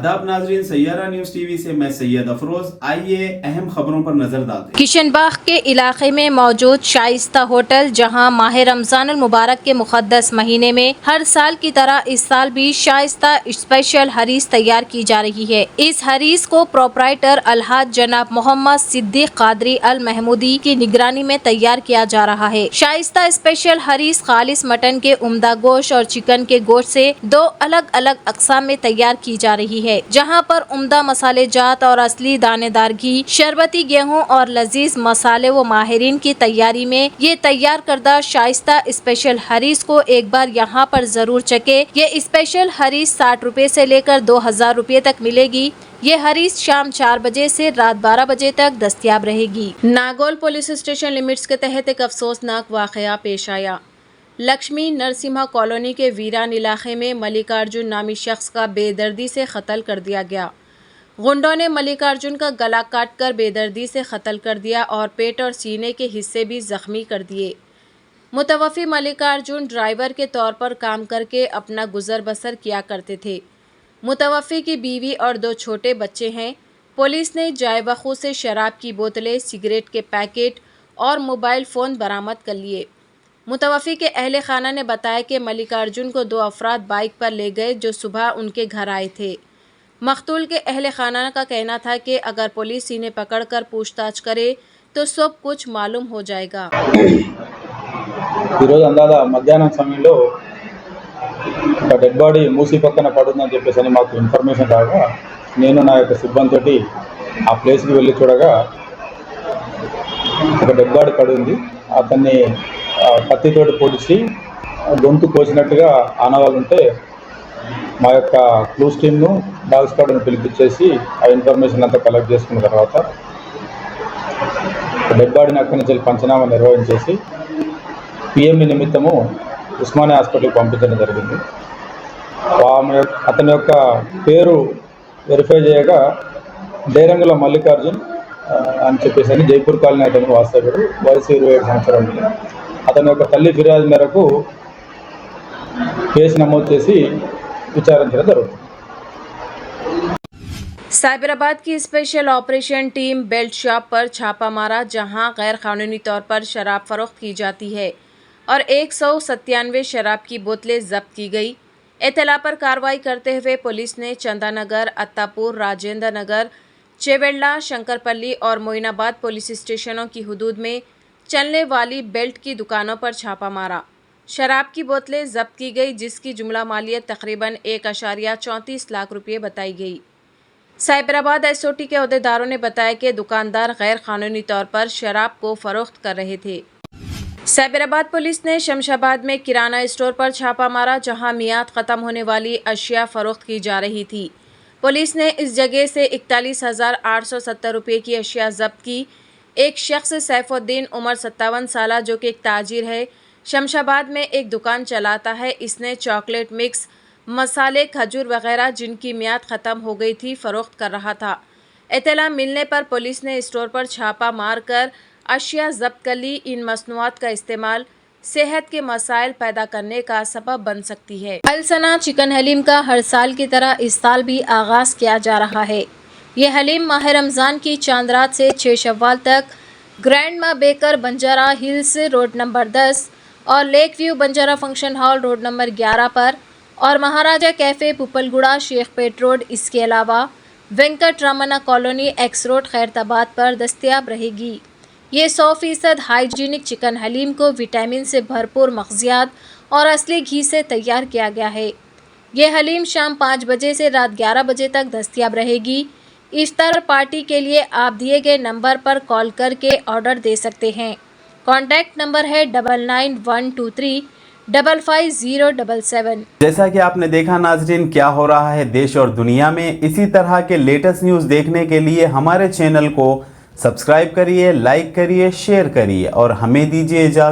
आदाब नाजरीन, Saiyaara news TV से मैं सैयद अफरोज। आइए अहम खबरों पर नजर डालते हैं। किशनबाग के इलाके में मौजूद शाइस्ता होटल, जहां माह रमजान अल मुबारक के मुक़द्दस महीने में हर साल की तरह इस साल भी शाइस्ता स्पेशल हरीस तैयार की जा रही है। इस हरीस को प्रोपराइटर अलहाज जनाब मोहम्मद सिद्दीक कादरी अल महमूदी की निगरानी में तैयार किया जा रहा है। शाइस्ता स्पेशल हरीस खालिस मटन के उम्दा गोश्त और चिकन के गोश्त से दो अलग अलग अक़साम में तैयार की जा रही है, जहां पर उम्दा मसाले जात और असली दानेदार घी, शरबती गेहूं और लजीज मसाले व माहिरीन की तैयारी में ये तैयार करदा शाइस्ता स्पेशल हरीस को एक बार यहाँ पर जरूर चखे। ये स्पेशल हरीस 60 रुपए से लेकर 2000 रुपए तक मिलेगी। ये हरीस शाम 4 बजे से रात 12 बजे तक दस्तयाब रहेगी। नागौल पुलिस स्टेशन लिमिट्स के तहत एक अफसोसनाक वाक़या पेश आया। लक्ष्मी नरसिम्हा कॉलोनी के वीरान इलाके में मल्लिकार्जुन नामी शख्स का बेदर्दी से कत्ल कर दिया गया। गुंडों ने मल्लिकार्जुन का गला काटकर बेदर्दी से कत्ल कर दिया और पेट और सीने के हिस्से भी जख्मी कर दिए। मुतवफ़ी मल्लिकार्जुन ड्राइवर के तौर पर काम करके अपना गुजर बसर किया करते थे। मुतवफ़ी की बीवी और 2 छोटे बच्चे हैं। पुलिस ने जाए बखूब से शराब की बोतलें, सिगरेट के पैकेट और मोबाइल फ़ोन बरामद कर लिए। मुतवफ़ी के अहले खाना ने बताया कि मल्लिकार्जुन को 2 अफराद बाइक पर ले गए जो सुबह उनके घर आए थे। मक़तूल के अहले खाना का कहना था कि अगर पुलिस इन्हें पकड़कर पूछताछ करे तो सब कुछ मालूम हो जाएगा। ఈరోజు అందాల మధ్యాహ్నం సమయంలో ఒక డెడ్ బాడీ మూసి పక్కన పడుందని చెప్పేసి మాకు ఇన్ఫర్మేషన్ రాగా నేను నా యొక్క సిబ్బందితోటి ఆ ప్లేస్కి వెళ్ళి చూడగా ఒక డెడ్ బాడీ పడి ఉంది. అతన్ని కత్తితోటి పొడిచి గొంతు కోసినట్టుగా ఆనవాళ్ళు ఉంటే మా యొక్క క్లూస్ టీమ్ను డాగ్ స్క్వాడ్ను పిలిపించేసి ఆ ఇన్ఫర్మేషన్ అంతా కలెక్ట్ చేసుకున్న తర్వాత డెడ్ బాడీని అక్కడి నుంచి పంచనామా నిర్వహించేసి పిఎంఈ నిమిత్తము ఉస్మానియా హాస్పిటల్కి పంపించడం జరిగింది. అతని యొక్క పేరు వెరిఫై చేయగా డేరంగుల మల్లికార్జున్ అని చెప్పేసి జైపూర్ కాలనీ అతని వాస్తవ్యుడు, వయసు 27 సంవత్సరాలు. అతని యొక్క తల్లి ఫిర్యాదు మేరకు కేసు నమోదు చేసి విచారించడం జరుగుతుంది. साइबराबाद की special operation team belt shop पर छापा मारा, जहां गैर कानूनी तौर पर शराब फरोख्त की जाती है और 197 शराब की बोतलें जब्त की गई। इत्तला पर कार्रवाई करते हुए पुलिस ने चंदानगर, अत्तापुर, राजेंद्र नगर, चेवेल्ला, शंकरपल्ली और मोइनाबाद पुलिस स्टेशनों की हुदूद में चलने वाली बेल्ट की दुकानों पर छापा मारा। शराब की बोतलें जब्त की गई, जिसकी जुमला मालियत तकरीबन 1.34 लाख रुपये बताई गई। साइबराबाद एसओटी के अहदेदारों ने बताया कि दुकानदार गैर कानूनी तौर पर शराब को फरोख्त कर रहे थे। साइबराबाद पुलिस ने शमशाबाद में किराना स्टोर पर छापा मारा, जहां मियाद ख़त्म होने वाली अशिया फरोख्त की जा रही थी। पुलिस ने इस जगह से 41,870 रुपये की अशिया जब्त की। एक शख्स सैफुद्दीन उम्र 57 साल, जो कि एक ताजिर है, शमशाबाद में एक दुकान चलाता है। इसने चॉकलेट मिक्स, मसाले, खजूर वगैरह जिनकी मियाद ख़त्म हो गई थी फरोख्त कर रहा था। इत्तला मिलने पर पुलिस ने स्टोर पर छापा मारकर अशिया जब्त कर ली। इन मसनूआत का इस्तेमाल सेहत के मसाइल पैदा करने का सबब बन सकती है। अलसना चिकन हलीम का हर साल की तरह इस साल भी आगाज़ किया जा रहा है। ये हलीम माह रमज़ान की चांद रात से 6 शव्वाल तक Grand Ma Baker, Banjara Hills road number 10 और lake view Banjara function hall road number 11 पर और महाराजा कैफ़े, पुपलगुड़ा, शेखपेट रोड, इसके अलावा Venkat Ramana colony, X road, Khairatabad पर दस्तयाब रहेगी। ये 100% हाइजीनिक चिकन हलीम को विटामिन से भरपूर मग़ज़ियात और असली घी से तैयार किया गया है। ये हलीम शाम 5 बजे से रात 11 बजे तक दस्तयाब रहेगी। इफ्तार पार्टी के लिए आप दिए गए नंबर पर कॉल करके ऑर्डर दे सकते हैं। कॉन्टैक्ट नंबर है 9912355077। जैसा कि आपने देखा नाजरीन, क्या हो रहा है देश और दुनिया में। इसी तरह के लेटेस्ट न्यूज़ देखने के लिए हमारे चैनल को सब्सक्राइब करिए, लाइक करिए, शेयर करिए और हमें दीजिए इजाज़त।